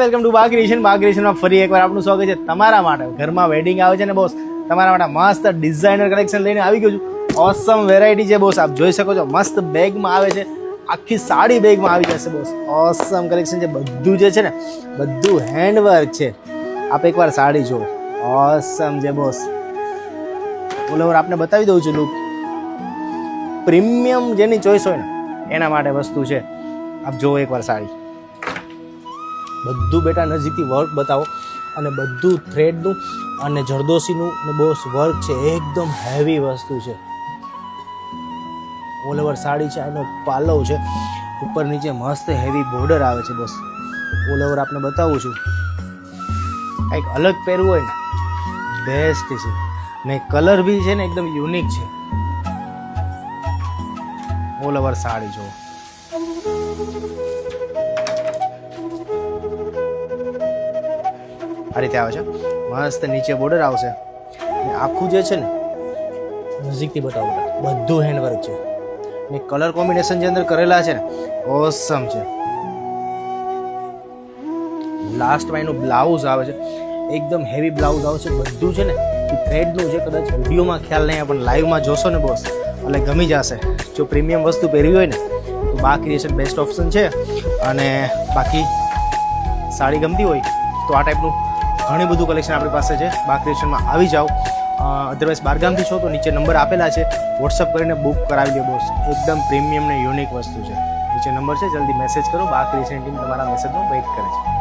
Welcome to બાગ ક્રિએશનમાં ફરી એકવાર આપનું સ્વાગત છે. તમારા માટે ઘરમાં વેડિંગ આવે છે ને બોસ, તમારા માટે મસ્ત ડિઝાઇનર કલેક્શન લઈને આવી ગયો છું. ઓસમ વેરાયટી છે બોસ, આપ જોઈ શકો છો. મસ્ત બેગમાં આવે છે, આખી સાડી બેગમાં આવી જશે બોસ. ઓસમ કલેક્શન છે. બધું જે છે ને બધું હેન્ડવર્ક છે. આપ એકવાર સાડી જુઓ, ઓસમ છે બોસ. ઓલ ઓવર આપને બતાવી દઉં છું લુક. પ્રીમિયમ જેની ચોઈસ હોય ને એના માટે વસ્તુ છે. આપ જુઓ એકવાર સાડી. બધું બેટા નજીકથી વર્ક બતાવો, અને બધું થ્રેડનું અને જરદોશીનું ને બોસ વર્ક છે. એકદમ હેવી વસ્તુ છે. ઓલ ઓવર સાડી છે, એનો પાલવ છે, ઉપર નીચે મસ્ત હેવી બોર્ડર આવે છે બોસ. ઓલ ઓવર આપને બતાવું છું. કંઈક અલગ પહેરવું હોય ને બેસ્ટ છે, ને કલર બી છે ને એકદમ યુનિક છે. ઓલ ઓવર સાડી જુઓ. આ રીતે આવે છે, મસ્ત નીચે બોર્ડર આવશે. ને આખું જે છે ને નજીકથી બતાવો, બધું હેન્ડવર્ક છે. ને કલર કોમ્બિનેશન જે અંદર કરેલા છે ને ઓસમ છે. લાસ્ટમાં એનું બ્લાઉઝ આવે છે, એકદમ હેવી બ્લાઉઝ આવે છે. બધું છે ને એ થ્રેડનું છે. કદાચ વિડીયોમાં ખ્યાલ નહીં પણ લાઈવમાં જોશો ને બોસ એટલે ગમી જશે. જો પ્રીમિયમ વસ્તુ પહેરવી હોય ને તો બાગ ક્રિએશન બેસ્ટ ઓપ્શન છે. અને બાકી સાડી ગમતી હોય તો આ ટાઈપનું ઘણું બધું કલેક્શન આપણી પાસે છે. બાગ ક્રિએશનમાં આવી જાઓ. અધરવાઇઝ બારગામથી છો તો નીચે નંબર આપેલા છે, વોટ્સઅપ કરીને બુક કરાવી લે બોસ. એકદમ પ્રીમિયમ ને યુનિક વસ્તુ છે. નીચે નંબર છે, જલ્દી મેસેજ કરો. બાગ ક્રિએશન ટીમ તમારા મેસેજનો વેઇટ કરે છે.